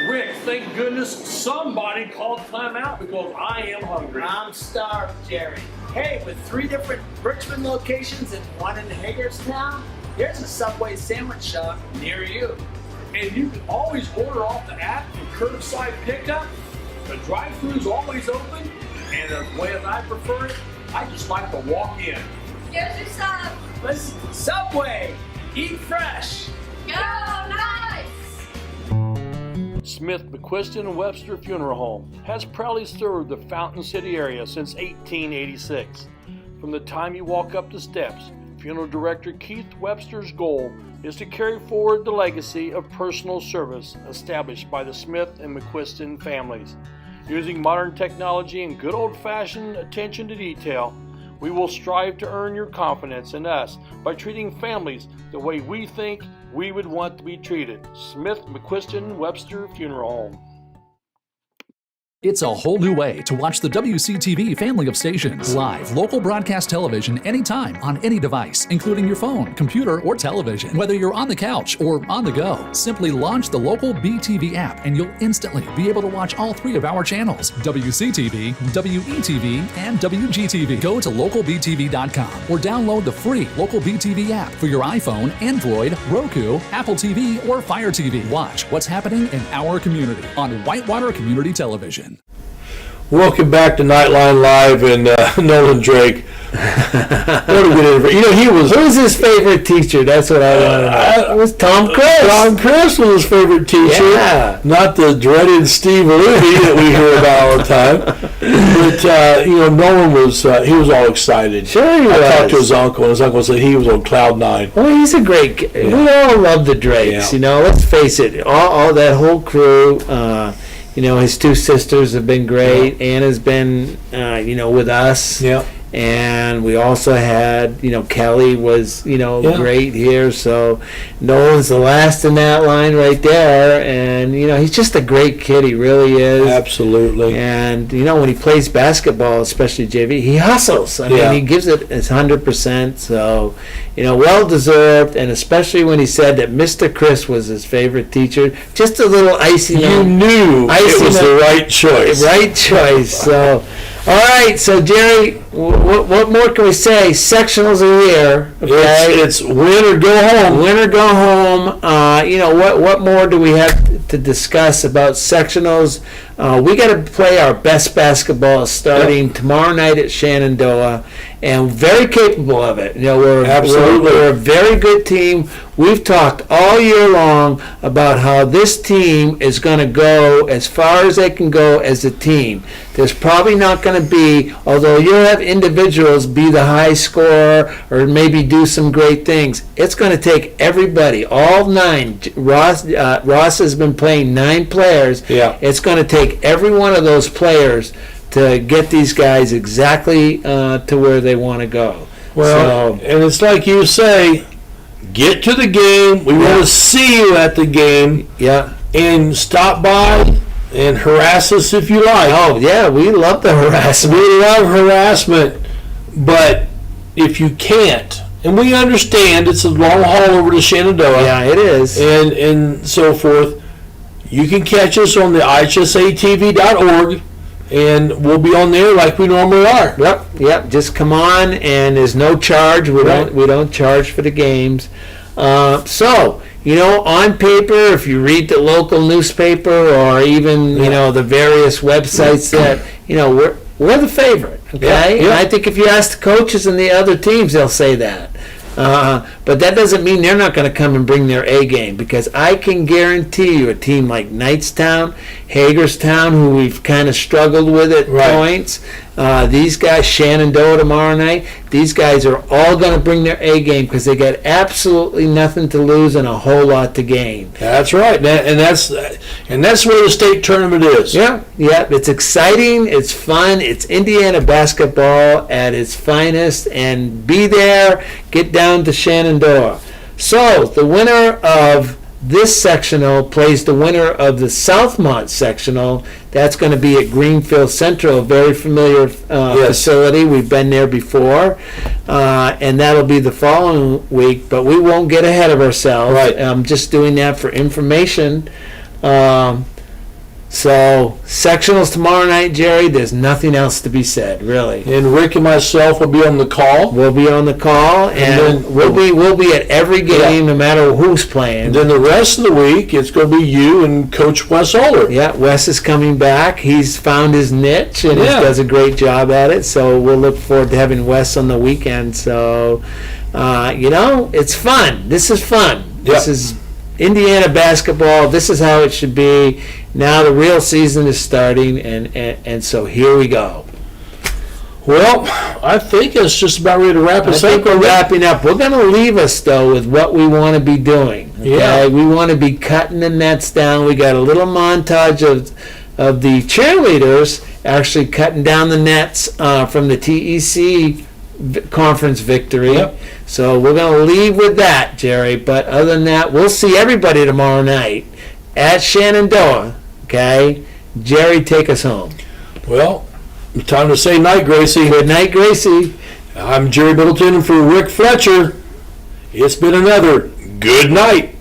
Rick, thank goodness somebody called timeout because I am hungry.
I'm starved, Jerry. Hey, with 3 different Richmond locations and 1 in Hagerstown, there's a Subway sandwich shop near you.
And you can always order off the app for curbside pickup. The drive-thru's always open, and the way that I prefer it, I just like to walk in.
Here's your sub.
Listen, Subway, eat fresh.
Go Knights!
Smith, McQuiston, and Webster Funeral Home has proudly served the Fountain City area since 1886. From the time you walk up the steps, Funeral Director Keith Webster's goal is to carry forward the legacy of personal service established by the Smith and McQuiston families. Using modern technology and good old-fashioned attention to detail, we will strive to earn your confidence in us by treating families the way we think we would want to be treated. Smith, McQuiston, Webster Funeral Home.
It's a whole new way to watch the WCTV family of stations. Live, local broadcast television anytime, on any device, including your phone, computer, or television. Whether you're on the couch or on the go, simply launch the local BTV app and you'll instantly be able to watch all 3 of our channels, WCTV, WETV, and WGTV. Go to localbtv.com or download the free Local BTV app for your iPhone, Android, Roku, Apple TV, or Fire TV. Watch what's happening in our community on Whitewater Community Television.
Welcome back to Knightline Live and Nolan Drake. What a good interview. You know, he was.
Who's his favorite teacher? That's what I want to know. It was Tom Chris.
Tom Chris was his favorite teacher.
Yeah.
Not the dreaded Steve Levy that we hear about all the time. But, you know, Nolan was, he was all excited.
Sure he was.
I talked to his uncle, and his uncle said he was on cloud nine.
Well, he's a great kid. Yeah. We all love the Drakes, you know. Let's face it. All that whole crew, you know, his two sisters have been great. Anna's been, you know, with us.
Yeah.
And we also had, you know, Kelly was, you know, great here. So Nolan's the last in that line right there. And, you know, he's just a great kid. He really is.
Absolutely.
And, you know, when he plays basketball, especially JV, he hustles. I mean, he gives it his 100%. So, you know, well-deserved. And especially when he said that Mr. Chris was his favorite teacher. Just a little icing.
You knew it was the right choice.
Right choice. So... All right, so Jerry, what more can we say? Sectionals are here. Okay?
It's win or go home.
Win or go home. You know, what more do we have to discuss about sectionals? We got to play our best basketball starting tomorrow night at Shenandoah, and very capable of it. You know, we're a very good team. We've talked all year long about how this team is going to go as far as they can go as a team. There's probably not going to be, although you'll have individuals be the high scorer or maybe do some great things, it's going to take everybody, all 9. Ross has been playing 9 players.
Yeah.
It's going to take every one of those players to get these guys exactly to where they want to go.
Well, and it's like you say, get to the game. We want to see you at the game.
Yeah.
And stop by and harass us if you like.
Oh, yeah, we love the harassment.
We love harassment. But if you can't, and we understand it's a long haul over to Shenandoah.
Yeah, it is.
And so forth, you can catch us on the hsatv.org. And we'll be on there like we normally are.
Yep. Just come on, and there's no charge. We don't charge for the games. So, you know, on paper, if you read the local newspaper or even you know the various websites that you know we're the favorite. Okay, and I think if you ask the coaches and the other teams, they'll say that. But that doesn't mean they're not going to come and bring their A game, because I can guarantee you a team like Knightstown, Hagerstown, who we've kind of struggled with at points, these guys, Shenandoah tomorrow night, these guys are all going to bring their A game because they got absolutely nothing to lose and a whole lot to gain.
That's right, and that's where the state tournament is.
Yeah, it's exciting, it's fun, it's Indiana basketball at its finest, and be there, get down to Shenandoah. So the winner of this sectional plays the winner of the Southmont sectional. That's going to be at Greenfield Central, a very familiar facility. We've been there before, and that'll be the following week. But we won't get ahead of ourselves.
Right.
I'm just doing that for information. So sectionals tomorrow night, Jerry. There's nothing else to be said, really.
And Rick and myself will be on the call.
We'll be on the call, and we'll be at every game, no matter who's playing.
And then the rest of the week, it's going to be you and Coach Wes Oler.
Yeah, Wes is coming back. He's found his niche, and he does a great job at it. So we'll look forward to having Wes on the weekend. So, you know, it's fun. This is fun. This is Indiana basketball. This is how it should be. Now the real season is starting, and so here we go.
Well, I think it's just about ready to wrap us up.
I think we're wrapping up. We're going to leave us, though, with what we want to be doing. Okay?
Yeah.
We want to be cutting the nets down. We got a little montage of the cheerleaders actually cutting down the nets from the TEC conference victory.
Yep.
So we're going to leave with that, Jerry. But other than that, we'll see everybody tomorrow night at Shenandoah. Okay? Jerry, take us home.
Well, time to say night, Gracie.
Good night, Gracie.
I'm Jerry Middleton, and for Rick Fletcher, it's been another good night.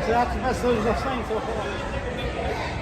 that's the best news I've seen so far.